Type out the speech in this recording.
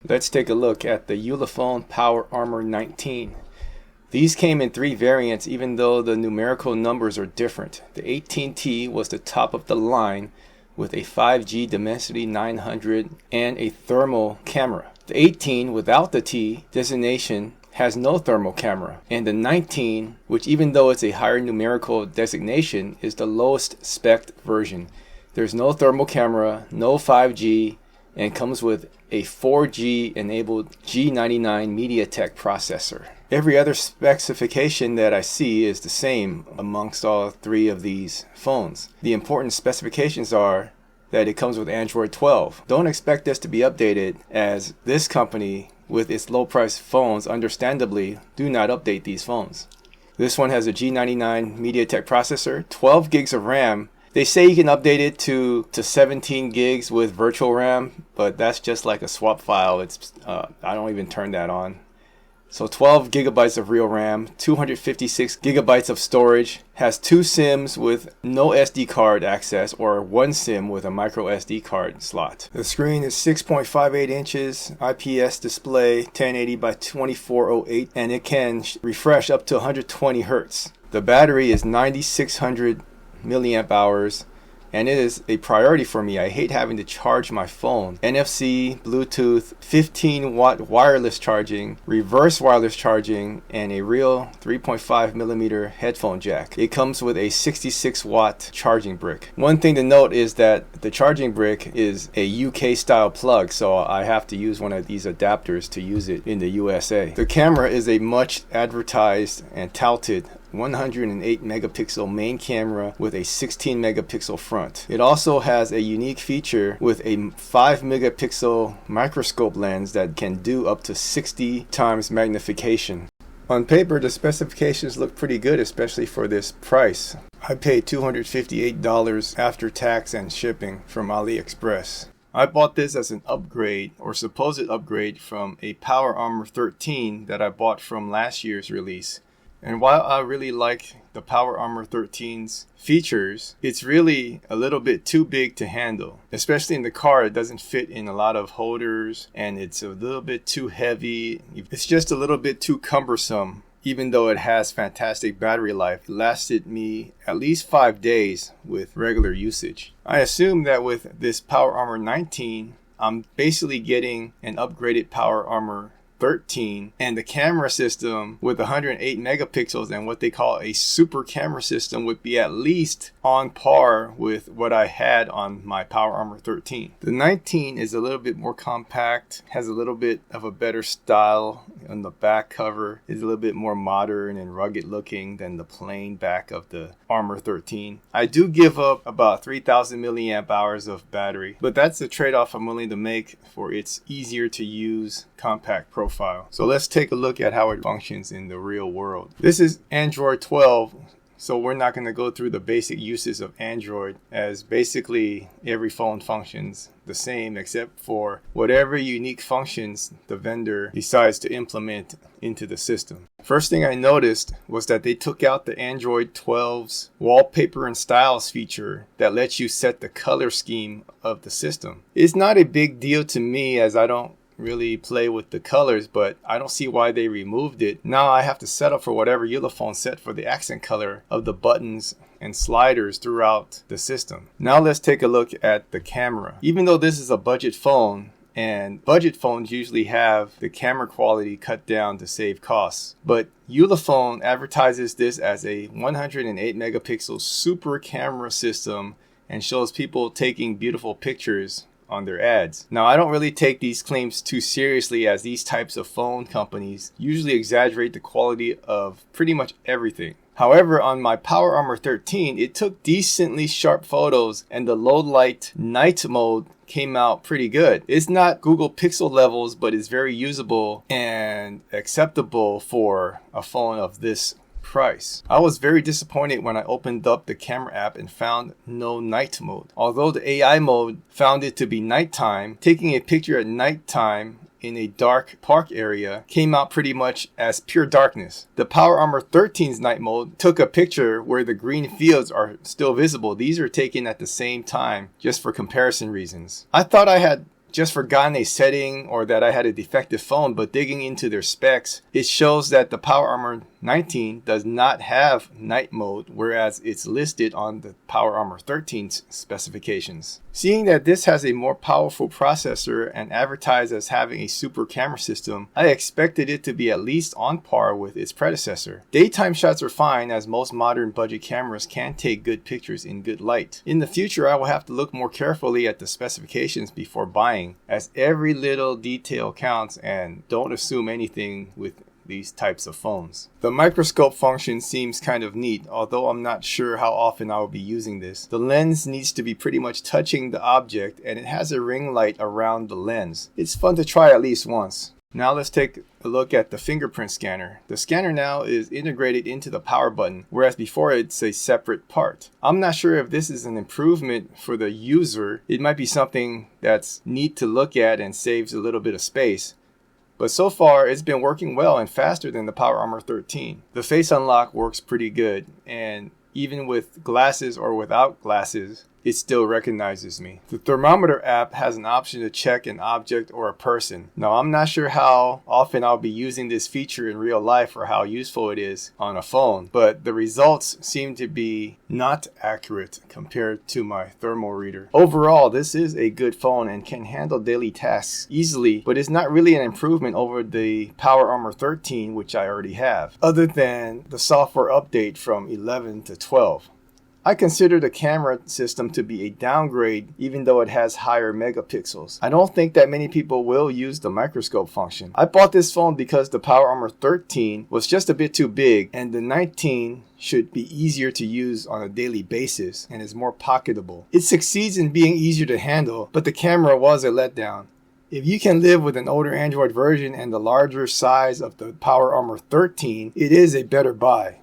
Let's take a look at the Ulefone Power Armor 19. These came in 3 variants even though the numerical numbers are different. The 18T was the top of the line with a 5G Dimensity 900 and a thermal camera. The 18 without the T designation has no thermal camera, and the 19, which even though it's a higher numerical designation, is the lowest spec version. There's no thermal camera, no 5G, and comes with a 4G enabled G99 MediaTek processor. Every other specification that I see is the same amongst all 3 of these phones. The important specifications are that it comes with Android 12. Don't expect this to be updated, as this company with its low price phones understandably do not update these phones. This one has a G99 MediaTek processor, 12 gigs of RAM. They say you can update it to 17 gigs with virtual RAM, but that's just like a swap file. I don't even turn that on. So 12 gigabytes of real RAM, 256 gigabytes of storage, has 2 SIMs with no SD card access or 1 SIM with a micro SD card slot. The screen is 6.58 inches, IPS display, 1080 by 2408, and it can refresh up to 120 Hertz. The battery is 9600 milliamp hours, and it is a priority for me. I hate having to charge my phone. NFC, Bluetooth, 15 watt wireless charging, reverse wireless charging, and a real 3.5 millimeter headphone jack. It comes with a 66 watt charging brick. One thing to note is that the charging brick is a UK style plug, so I have to use one of these adapters to use it in the USA. The camera is a much advertised and touted 108 megapixel main camera with a 16 megapixel front. It also has a unique feature with a 5 megapixel microscope lens that can do up to 60 times magnification. On paper, the specifications look pretty good, especially for this price. I paid $258 after tax and shipping from AliExpress. I bought this as an upgrade or supposed upgrade from a Power Armor 13 that I bought from last year's release. And while I really like the Power Armor 13's features, it's really a little bit too big to handle. Especially in the car, it doesn't fit in a lot of holders, and it's a little bit too heavy. It's just a little bit too cumbersome. Even though it has fantastic battery life, it lasted me at least 5 days with regular usage. I assume that with this Power Armor 19, I'm basically getting an upgraded Power Armor 13, and the camera system with 108 megapixels and what they call a super camera system would be at least on par with what I had on my Power Armor 13. The 19 is a little bit more compact, has a little bit of a better style on the back cover, is a little bit more modern and rugged looking than the plain back of the Armor 13. I do give up about 3000 milliamp hours of battery, but that's a trade-off I'm willing to make for its easier to use compact profile. So let's take a look at how it functions in the real world. This is Android 12, so we're not going to go through the basic uses of Android, as basically every phone functions the same except for whatever unique functions the vendor decides to implement into the system. First thing I noticed was that they took out the Android 12's wallpaper and styles feature that lets you set the color scheme of the system. It's not a big deal to me, as I don't really play with the colors, but I don't see why they removed it. Now I have to settle for whatever Ulefone set for the accent color of the buttons and sliders throughout the system. Now let's take a look at the camera. Even though this is a budget phone, and budget phones usually have the camera quality cut down to save costs, but Ulefone advertises this as a 108 megapixel super camera system and shows people taking beautiful pictures on their ads. Now, I don't really take these claims too seriously, as these types of phone companies usually exaggerate the quality of pretty much everything. However, on my Power Armor 13, it took decently sharp photos, and the low light night mode came out pretty good. It's not Google Pixel levels, but it's very usable and acceptable for a phone of this price. I was very disappointed when I opened up the camera app and found no night mode. Although the AI mode found it to be nighttime, taking a picture at nighttime in a dark park area came out pretty much as pure darkness. The Power Armor 13's night mode took a picture where the green fields are still visible. These are taken at the same time just for comparison reasons. I thought I had just forgotten a setting or that I had a defective phone, but digging into their specs, it shows that the Power Armor 19 does not have night mode, whereas it's listed on the Power Armor 13's specifications. Seeing that this has a more powerful processor and advertised as having a super camera system, I expected it to be at least on par with its predecessor. Daytime shots are fine, as most modern budget cameras can take good pictures in good light. In the future, I will have to look more carefully at the specifications before buying, as every little detail counts, and don't assume anything with these types of phones. The microscope function seems kind of neat, although I'm not sure how often I will be using this. The lens needs to be pretty much touching the object, and it has a ring light around the lens. It's fun to try at least once. Now let's take a look at the fingerprint scanner. The scanner now is integrated into the power button, whereas before it's a separate part. I'm not sure if this is an improvement for the user. It might be something that's neat to look at and saves a little bit of space. But so far, it's been working well and faster than the Power Armor 13. The face unlock works pretty good, and even with glasses or without glasses, it still recognizes me. The thermometer app has an option to check an object or a person. Now, I'm not sure how often I'll be using this feature in real life or how useful it is on a phone, but the results seem to be not accurate compared to my thermal reader. Overall, this is a good phone and can handle daily tasks easily, but it's not really an improvement over the Power Armor 13, which I already have, other than the software update from 11 to 12. I consider the camera system to be a downgrade, even though it has higher megapixels. I don't think that many people will use the microscope function. I bought this phone because the Power Armor 13 was just a bit too big, and the 19 should be easier to use on a daily basis and is more pocketable. It succeeds in being easier to handle, but the camera was a letdown. If you can live with an older Android version and the larger size of the Power Armor 13, it is a better buy.